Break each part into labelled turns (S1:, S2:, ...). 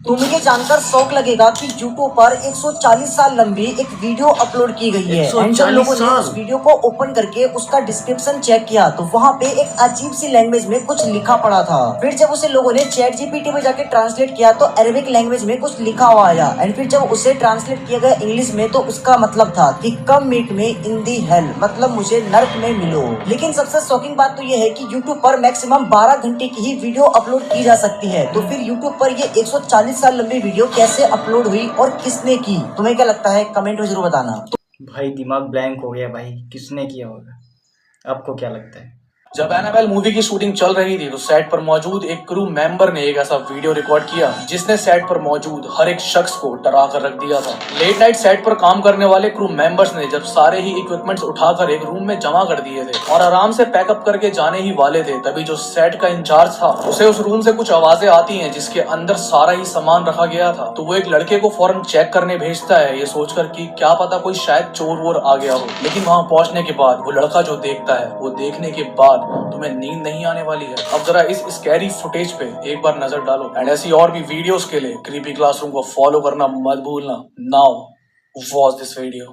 S1: तुम्हें ये जानकर शौक लगेगा कि यूट्यूब पर 140 साल लंबी एक वीडियो अपलोड की गई है। एंड जब लोगों ने उस वीडियो को ओपन करके उसका डिस्क्रिप्शन चेक किया तो वहाँ पे एक अजीब सी लैंग्वेज में कुछ लिखा पड़ा था। फिर जब उसे लोगों ने चैट जीपीटी में जाके ट्रांसलेट किया तो अरेबिक लैंग्वेज में कुछ लिखा हुआ आया। एंड फिर जब उसे ट्रांसलेट किया गया इंग्लिश में तो उसका मतलब था कि कम मीट में इन दी हेल, मतलब मुझे नर्क में मिलो। लेकिन सबसे शॉकिंग बात तो ये है कि यूट्यूब पर मैक्सिमम 12 घंटे की ही वीडियो अपलोड की जा सकती है। तो फिर यूट्यूब पर ये 140 साल लंबी वीडियो कैसे अपलोड हुई और किसने की? तुम्हें क्या लगता है? कमेंट में जरूर बताना।
S2: भाई दिमाग ब्लैंक हो गया भाई, किसने किया होगा? आपको क्या लगता है?
S3: जब एनाबेल मूवी की शूटिंग चल रही थी तो सेट पर मौजूद एक क्रू मेंबर ने एक ऐसा वीडियो रिकॉर्ड किया जिसने सेट पर मौजूद हर एक शख्स को डरा कर रख दिया था। लेट नाइट सेट पर काम करने वाले क्रू मेंबर्स ने जब सारे ही इक्विपमेंट्स उठाकर एक रूम में जमा कर दिए थे और आराम से पैकअप करके जाने ही वाले थे, तभी जो सेट का इंचार्ज था उसे उस रूम से कुछ आवाजें आती हैं जिसके अंदर सारा ही सामान रखा गया था। तो वो एक लड़के को फौरन चेक करने भेजता है, ये सोचकर कि क्या पता कोई शायद चोर वोर आ गया हो। लेकिन वहां पहुंचने के बाद वो लड़का जो देखता है, वो देखने के बाद तुम्हें नींद नहीं आने वाली है। अब जरा इस स्कैरी फुटेज पे एक बार नजर डालो एंड ऐसी और भी वीडियोस के लिए क्रीपी क्लासरूम को फॉलो करना मत भूलना। Now watch this video.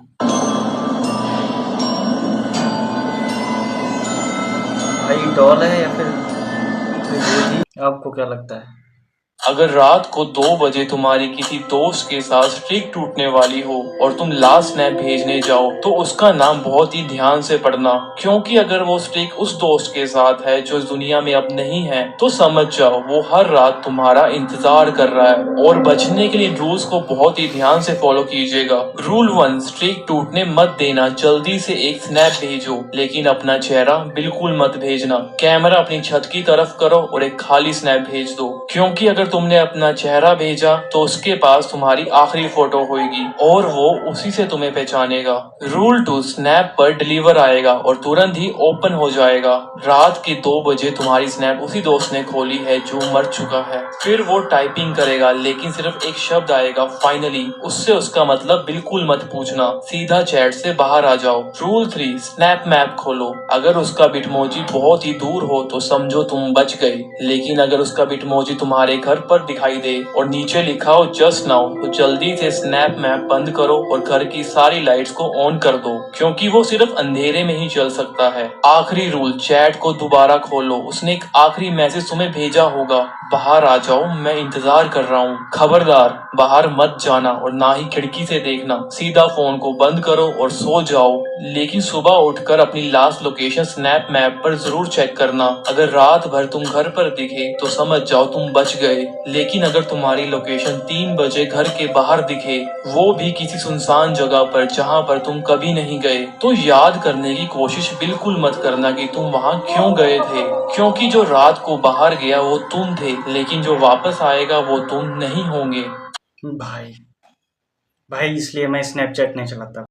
S2: भाई डॉल है या फिर कोई भूत ही? आपको क्या लगता है?
S4: अगर रात को 2 बजे तुम्हारी किसी दोस्त के साथ स्ट्रीक टूटने वाली हो और तुम लास्ट स्नैप भेजने जाओ तो उसका नाम बहुत ही ध्यान से पढ़ना, क्योंकि अगर वो स्ट्रीक उस दोस्त के साथ है जो इस दुनिया में अब नहीं है तो समझ जाओ वो हर रात तुम्हारा इंतजार कर रहा है। और बचने के लिए रूल्स को बहुत ही ध्यान से फॉलो कीजिएगा। रूल 1, स्ट्रीक टूटने मत देना। जल्दी से एक स्नैप भेजो लेकिन अपना चेहरा बिल्कुल मत भेजना। कैमरा अपनी छत की तरफ करो और एक खाली स्नैप भेज दो, क्योंकि अगर तुमने अपना चेहरा भेजा तो उसके पास तुम्हारी आखिरी फोटो होगी और वो उसी से तुम्हें पहचानेगा। रूल 2, स्नैप पर डिलीवर आएगा और तुरंत ही ओपन हो जाएगा। रात के 2 बजे तुम्हारी स्नैप उसी दोस्त ने खोली है जो मर चुका है। फिर वो टाइपिंग करेगा लेकिन सिर्फ एक शब्द आएगा, फाइनली। उससे उसका मतलब बिल्कुल मत पूछना, सीधा चैट से बाहर आ जाओ। रूल 3, स्नैप मैप खोलो। अगर उसका बिटमोजी बहुत ही दूर हो तो समझो तुम बच गए, लेकिन अगर उसका बिटमोजी तुम्हारे घर पर दिखाई दे और नीचे लिखा हो जस्ट नाउ तो जल्दी से स्नैप मैप बंद करो और घर की सारी लाइट्स को ऑन कर दो, क्योंकि वो सिर्फ अंधेरे में ही चल सकता है। आखिरी रूल, चैट को दोबारा खोलो। उसने एक आखिरी मैसेज तुम्हें भेजा होगा, बाहर आ जाओ, मैं इंतजार कर रहा हूँ। खबरदार बाहर मत जाना और ना ही खिड़की से देखना। सीधा फोन को बंद करो और सो जाओ, लेकिन सुबह उठकर अपनी लास्ट लोकेशन स्नैप मैप पर जरूर चेक करना। अगर रात भर तुम घर पर दिखे तो समझ जाओ तुम बच गए, लेकिन अगर तुम्हारी लोकेशन 3 बजे घर के बाहर दिखे, वो भी किसी सुनसान जगह पर जहाँ पर तुम कभी नहीं गए, तो याद करने की कोशिश बिल्कुल मत करना कि तुम वहाँ क्यों गए थे, क्योंकि जो रात को बाहर गया वो तुम थे, लेकिन जो वापस आएगा वो तुम नहीं होंगे।
S2: भाई इसलिए मैं स्नैपचैट नहीं चलाता।